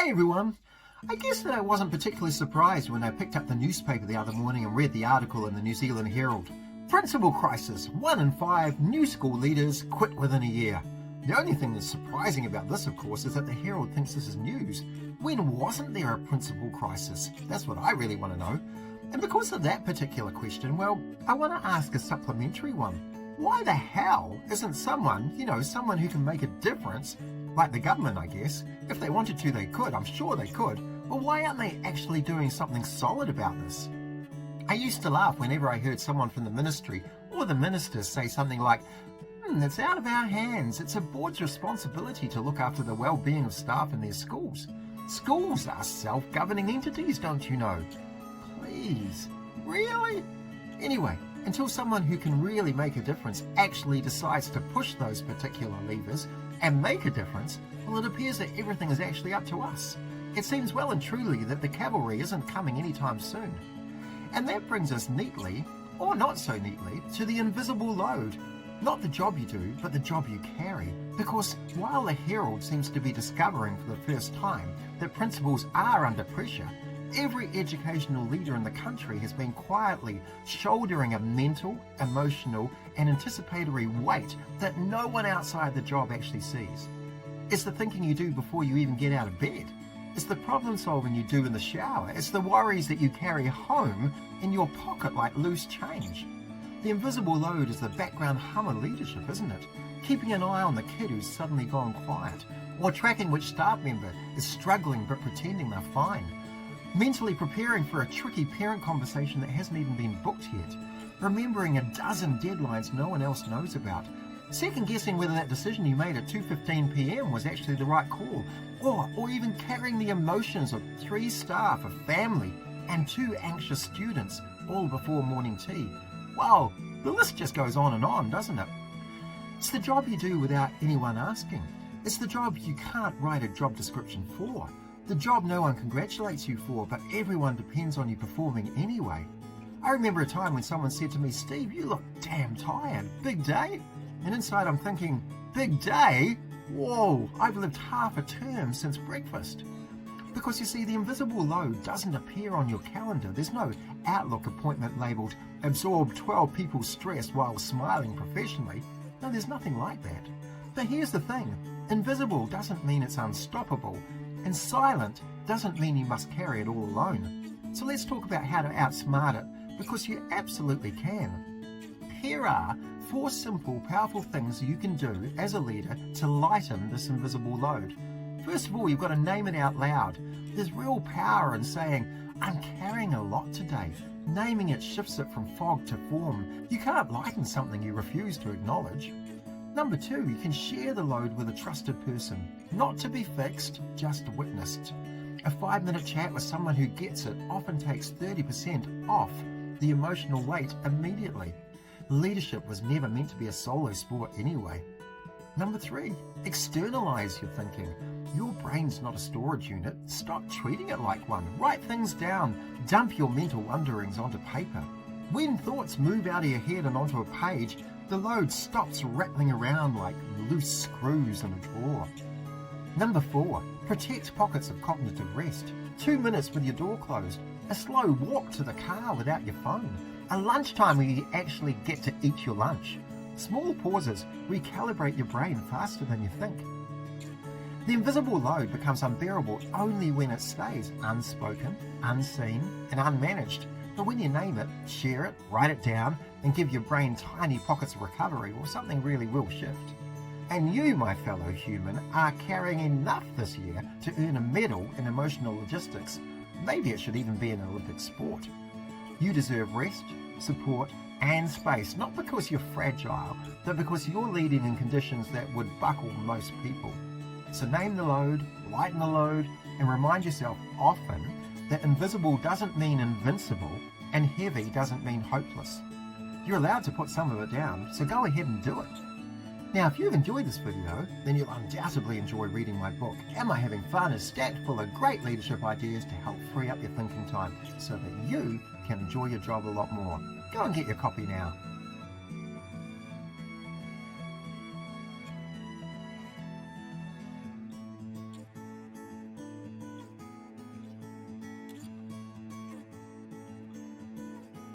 Hey everyone! I guess that I wasn't particularly surprised when I picked up the newspaper the other morning and read the article in the New Zealand Herald. Principal crisis, 1 in 5 new school leaders quit within a year. The only thing that's surprising about this, of course, is that the Herald thinks this is news. When wasn't there a principal crisis? That's what I really want to know. And because of that particular question, well, I want to ask a supplementary one. Why the hell isn't someone who can make a difference, like the government, I guess? If they wanted to, they could. I'm sure they could. But why aren't they actually doing something solid about this? I used to laugh whenever I heard someone from the ministry or the ministers say something like, it's out of our hands. It's a board's responsibility to look after the well-being of staff in their schools. Schools are self-governing entities, don't you know? Please. Really? Anyway, until someone who can really make a difference actually decides to push those particular levers and make a difference, well, it appears that everything is actually up to us. It seems well and truly that the cavalry isn't coming anytime soon. And that brings us neatly, or not so neatly, to the invisible load. Not the job you do, but the job you carry. Because while the Herald seems to be discovering for the first time that principals are under pressure, every educational leader in the country has been quietly shouldering a mental, emotional, and anticipatory weight that no one outside the job actually sees. It's the thinking you do before you even get out of bed. It's the problem solving you do in the shower. It's the worries that you carry home in your pocket like loose change. The invisible load is the background hum of leadership, isn't it? Keeping an eye on the kid who's suddenly gone quiet, or tracking which staff member is struggling but pretending they're fine. Mentally preparing for a tricky parent conversation that hasn't even been booked yet. Remembering a dozen deadlines no one else knows about. Second guessing whether that decision you made at 2:15 p.m. was actually the right call. Or even carrying the emotions of 3 staff, a family, and 2 anxious students, all before morning tea. Wow, the list just goes on and on, doesn't it? It's the job you do without anyone asking. It's the job you can't write a job description for. The job no one congratulates you for, but everyone depends on you performing anyway. I remember a time when someone said to me, "Steve, you look damn tired. Big day?" And inside I'm thinking, big day? Whoa, I've lived half a term since breakfast. Because you see, the invisible load doesn't appear on your calendar. There's no Outlook appointment labelled "Absorb 12 people's stress while smiling professionally." No, there's nothing like that. But here's the thing. Invisible doesn't mean it's unstoppable. And silent doesn't mean you must carry it all alone. So let's talk about how to outsmart it, because you absolutely can. Here are 4 simple, powerful things you can do as a leader to lighten this invisible load. First of all, you've got to name it out loud. There's real power in saying, "I'm carrying a lot today." Naming it shifts it from fog to form. You can't lighten something you refuse to acknowledge. Number 2, you can share the load with a trusted person. Not to be fixed, just witnessed. A 5-minute chat with someone who gets it often takes 30% off the emotional weight immediately. Leadership was never meant to be a solo sport anyway. Number 3, externalize your thinking. Your brain's not a storage unit. Stop treating it like one. Write things down. Dump your mental wonderings onto paper. When thoughts move out of your head and onto a page, the load stops rattling around like loose screws in a drawer. Number 4, protect pockets of cognitive rest. 2 minutes with your door closed. A slow walk to the car without your phone. A lunchtime where you actually get to eat your lunch. Small pauses recalibrate your brain faster than you think. The invisible load becomes unbearable only when it stays unspoken, unseen, and unmanaged. But when you name it, share it, write it down, and give your brain tiny pockets of recovery, or something really will shift. And you, my fellow human, are carrying enough this year to earn a medal in emotional logistics. Maybe it should even be an Olympic sport. You deserve rest, support, and space, not because you're fragile, but because you're leading in conditions that would buckle most people. So name the load, lighten the load, and remind yourself often that invisible doesn't mean invincible, and heavy doesn't mean hopeless. You're allowed to put some of it down, so go ahead and do it. Now, if you've enjoyed this video, then you'll undoubtedly enjoy reading my book. Am I Having Fun? Is stacked full of great leadership ideas to help free up your thinking time so that you can enjoy your job a lot more. Go and get your copy now.